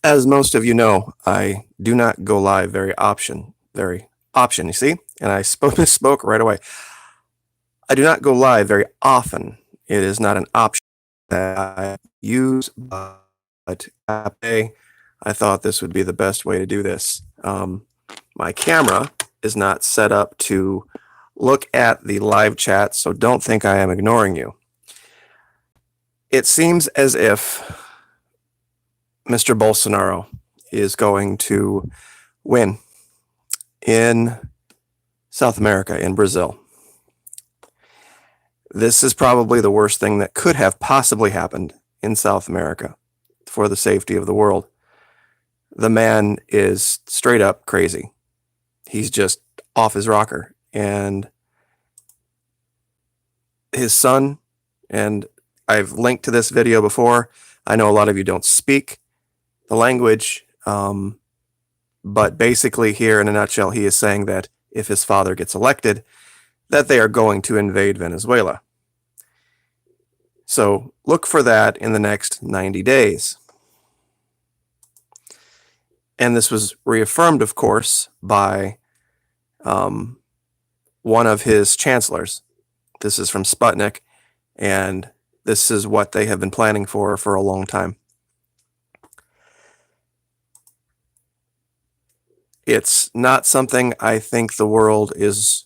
As most of you know, I do not go live very option, you see? And I misspoke right away. I do not go live very often. It is not an option that I use, but today I thought this would be the best way to do this. My camera is not set up to look at the live chat, so don't think I am ignoring you. It seems as if Mr. Bolsonaro is going to win in South America, in Brazil. This is probably the worst thing that could have possibly happened in South America for the safety of the world. The man is straight up crazy. He's just off his rocker. And his son, and I've linked to this video before. I know a lot of you don't speak the language, but basically here in a nutshell, he is saying that if his father gets elected, that they are going to invade Venezuela. So look for that in the next 90 days. And this was reaffirmed, of course, by one of his chancellors. This is from Sputnik, and this is what they have been planning for a long time. It's not something I think the world is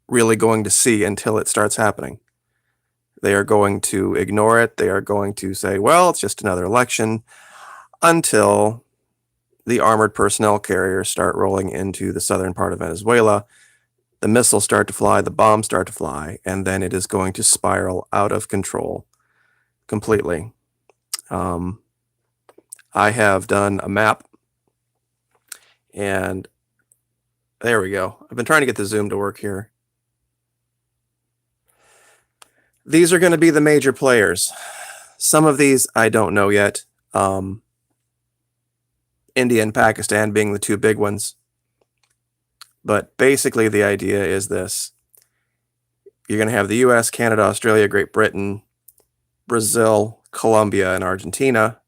really going to see until it starts happening. They are going to ignore it. They are going to say, well, it's just another election, until the armored personnel carriers start rolling into the southern part of Venezuela. The missiles start to fly, the bombs start to fly, and then it is going to spiral out of control completely. I have done a map, and there we go. I've been trying to get the zoom to work here. These are going to be the major players. Some of these I don't know yet. India and Pakistan being the two big ones. But basically the idea is this. You're going to have the US, Canada, Australia, Great Britain, Brazil, Colombia, and Argentina.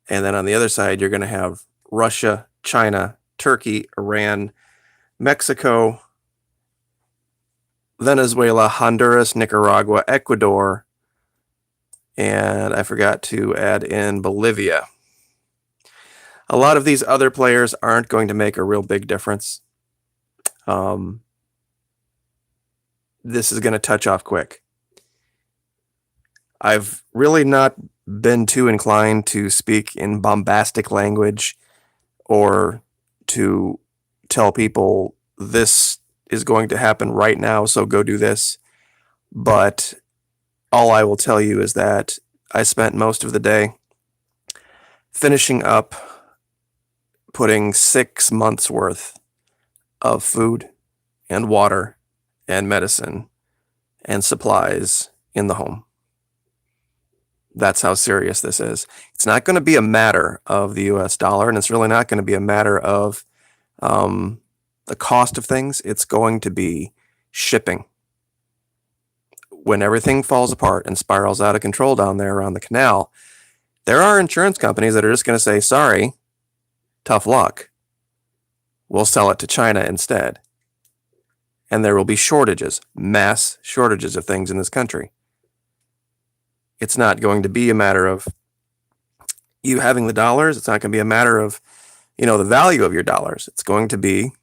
And then on the other side, you're going to have Russia, China, Turkey, Iran, Mexico, Venezuela, Honduras, Nicaragua, Ecuador, and I forgot to add in Bolivia. A lot of these other players aren't going to make a real big difference. This is going to touch off quick. I've really not been too inclined to speak in bombastic language or to tell people this is going to happen right now, so go do this. But all I will tell you is that I spent most of the day finishing up putting 6 months worth of food and water and medicine and supplies in the home. That's how serious this is. It's not going to be a matter of the US dollar, and it's really not going to be a matter of the cost of things. It's going to be shipping. When everything falls apart and spirals out of control down there around the canal, there are insurance companies that are just going to say, sorry, tough luck. We'll sell it to China instead. And there will be shortages, mass shortages of things in this country. It's not going to be a matter of you having the dollars. It's not going to be a matter of, the value of your dollars. It's going to be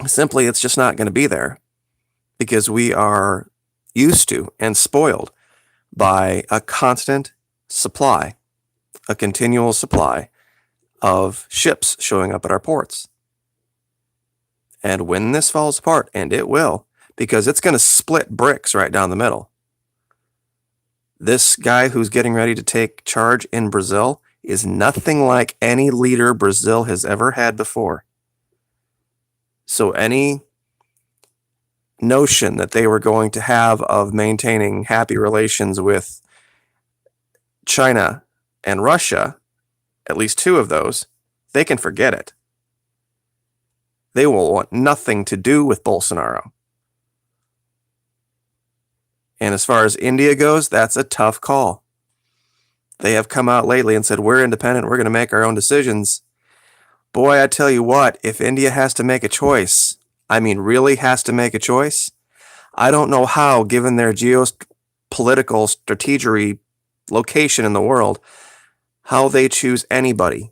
simply, it's just not going to be there because we are used to and spoiled by a constant supply, a continual supply of ships showing up at our ports. And when this falls apart, and it will, because it's going to split bricks right down the middle. This guy who's getting ready to take charge in Brazil is nothing like any leader Brazil has ever had before. So any notion that they were going to have of maintaining happy relations with China and Russia, at least two of those, they can forget it. They will want nothing to do with Bolsonaro. And as far as India goes, that's a tough call. They have come out lately and said, we're independent, we're going to make our own decisions. Boy, I tell you what, if India has to make a choice, I mean, really has to make a choice, I don't know how, given their geopolitical strategy location in the world, how they choose anybody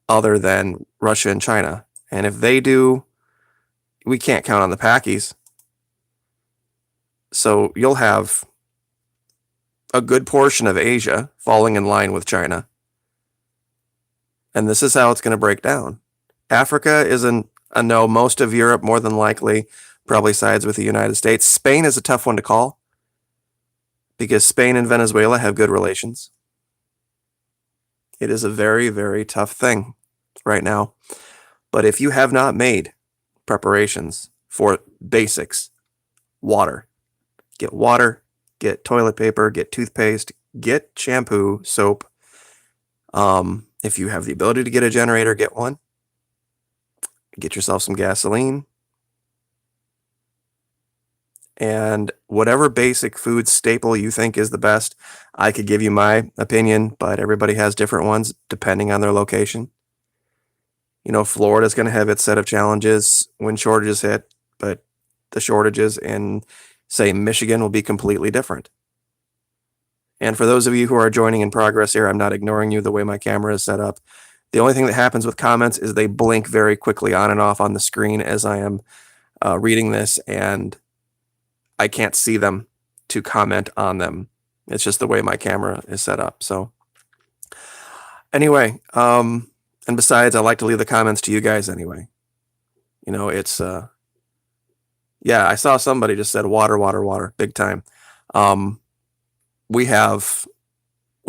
other than Russia and China. And if they do, we can't count on the Pakis. So you'll have a good portion of Asia falling in line with China. And this is how it's going to break down. Africa is a no. Most of Europe, more than likely, probably sides with the United States. Spain is a tough one to call because Spain and Venezuela have good relations. It is a very, very tough thing right now. But if you have not made preparations for basics, water, get toilet paper, get toothpaste, get shampoo, soap. If you have the ability to get a generator, get one. Get yourself some gasoline. And whatever basic food staple you think is the best, I could give you my opinion, but everybody has different ones depending on their location. You know, Florida's going to have its set of challenges when shortages hit, but the shortages in, say, Michigan will be completely different. And for those of you who are joining in progress here, I'm not ignoring you the way my camera is set up. The only thing that happens with comments is they blink very quickly on and off on the screen as I am reading this, and I can't see them to comment on them. It's just the way my camera is set up. So anyway, and besides, I like to leave the comments to you guys anyway. You know, it's, yeah, I saw somebody just said water, water, water, big time. We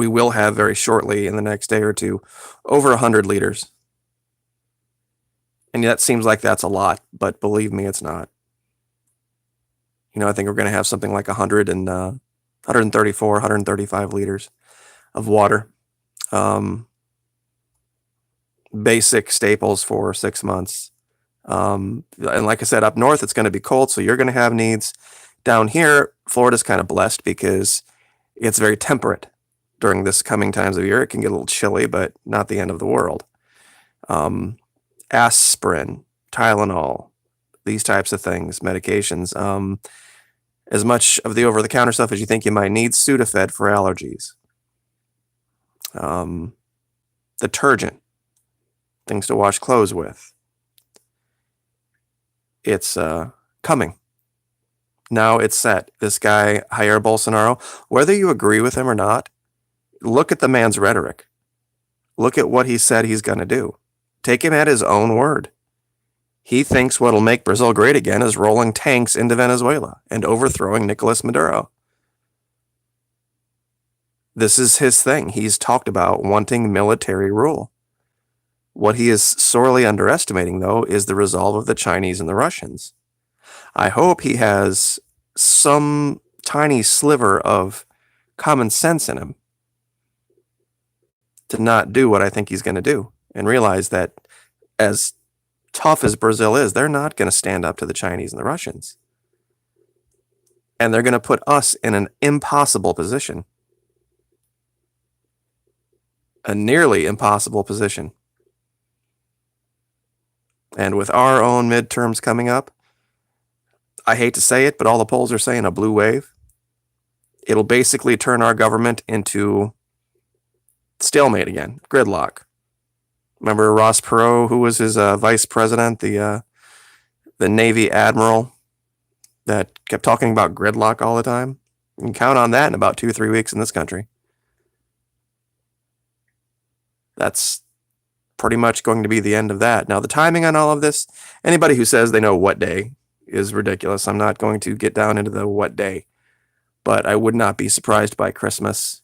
will have very shortly in the next day or two over 100 liters. And that seems like that's a lot, but believe me, it's not. You know, I think we're going to have something like 134, 135 liters of water. Basic staples for 6 months. And like I said, up north, it's going to be cold, so you're going to have needs. Down here, Florida's kind of blessed because it's very temperate during this coming times of year. It can get a little chilly, but not the end of the world. Aspirin, Tylenol, these types of things, medications. As much of the over-the-counter stuff as you think you might need, Sudafed for allergies. Detergent, things to wash clothes with. It's coming. Now it's set. This guy, Jair Bolsonaro, whether you agree with him or not, look at the man's rhetoric. Look at what he said he's going to do. Take him at his own word. He thinks what'll make Brazil great again is rolling tanks into Venezuela and overthrowing Nicolas Maduro. This is his thing. He's talked about wanting military rule. What he is sorely underestimating, though, is the resolve of the Chinese and the Russians. I hope he has some tiny sliver of common sense in him to not do what I think he's going to do and realize that as tough as Brazil is, they're not going to stand up to the Chinese and the Russians. And they're going to put us in an impossible position. A nearly impossible position. And with our own midterms coming up, I hate to say it, but all the polls are saying a blue wave. It'll basically turn our government into stalemate again, gridlock. Remember Ross Perot, who was his vice president, the Navy admiral that kept talking about gridlock all the time? You can count on that in about 2 or 3 weeks in this country. That's pretty much going to be the end of that. Now, the timing on all of this, anybody who says they know what day is ridiculous. I'm not going to get down into the what day, but I would not be surprised by Christmas,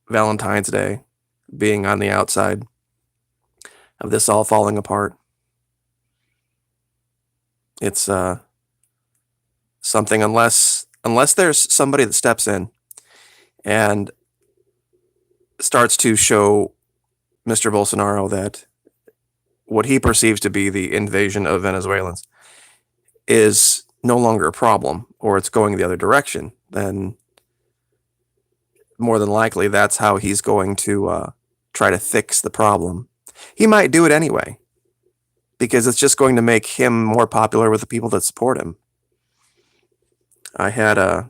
Valentine's Day being on the outside of this all falling apart. It's something unless there's somebody that steps in and starts to show Mr. Bolsonaro that what he perceives to be the invasion of Venezuelans is no longer a problem, or it's going the other direction, then more than likely, that's how he's going to try to fix the problem. He might do it anyway because it's just going to make him more popular with the people that support him. I had a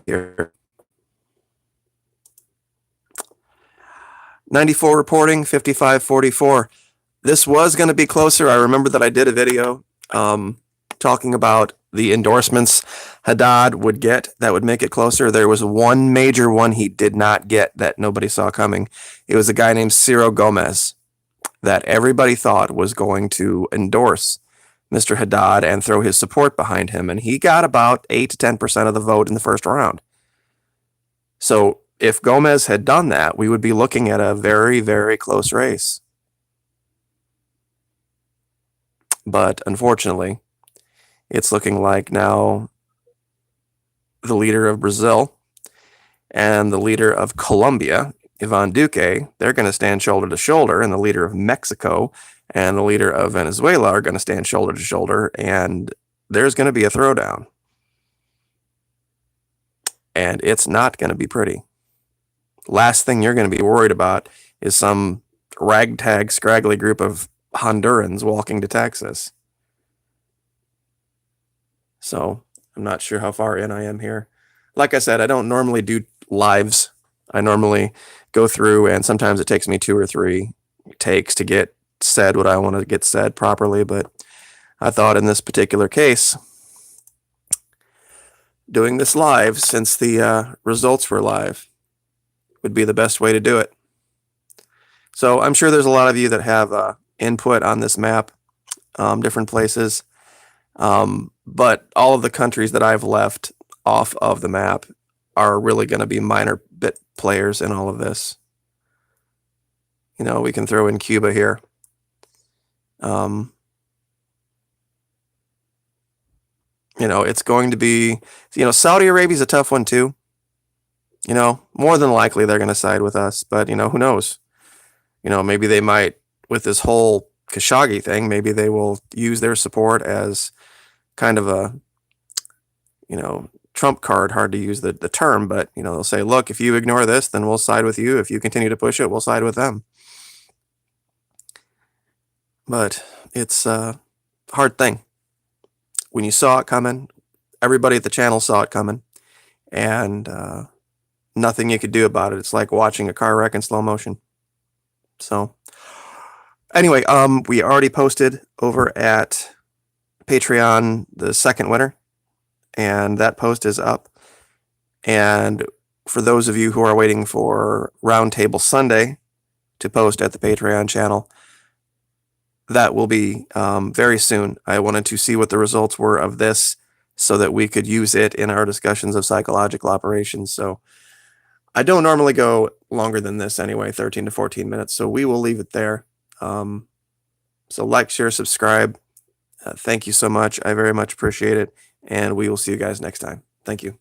here 94 reporting, 55-44. This was going to be closer. I remember that I did a video talking about the endorsements Haddad would get that would make it closer. There was one major one he did not get that nobody saw coming. It was a guy named Ciro Gomez that everybody thought was going to endorse Mr. Haddad and throw his support behind him. And he got about 8 to 10% of the vote in the first round. So if Gomez had done that, we would be looking at a very, very close race. But unfortunately, it's looking like now the leader of Brazil and the leader of Colombia, Ivan Duque, they're going to stand shoulder to shoulder, and the leader of Mexico and the leader of Venezuela are going to stand shoulder to shoulder, and there's going to be a throwdown. And it's not going to be pretty. Last thing you're going to be worried about is some ragtag, scraggly group of Hondurans walking to Texas. So I'm not sure how far in I am here. Like I said, I don't normally do lives. I normally go through, and sometimes it takes me 2 or 3 takes to get said what I want to get said properly. But I thought in this particular case, doing this live, since the results were live, would be the best way to do it. So I'm sure there's a lot of you that have input on this map, different places. But all of the countries that I've left off of the map are really going to be minor bit players in all of this. You know, we can throw in Cuba here. You know, it's going to be, you know, Saudi Arabia's a tough one too. You know, more than likely they're going to side with us, but, you know, who knows? You know, maybe they might, with this whole Khashoggi thing, maybe they will use their support as kind of a, you know, trump card. Hard to use the term, but, you know, they'll say, look, if you ignore this, then we'll side with you. If you continue to push it, we'll side with them. But it's a hard thing. When you saw it coming, everybody at the channel saw it coming, and nothing you could do about it. It's like watching a car wreck in slow motion. So anyway, we already posted over at Patreon the second winner, and that post is up. And for those of you who are waiting for Roundtable Sunday to post at the Patreon channel, that will be very soon. I wanted to see what the results were of this so that we could use it in our discussions of psychological operations. So I don't normally go longer than this anyway, 13 to 14 minutes. So we will leave it there. So like, share, subscribe. Thank you so much. I very much appreciate it. And we will see you guys next time. Thank you.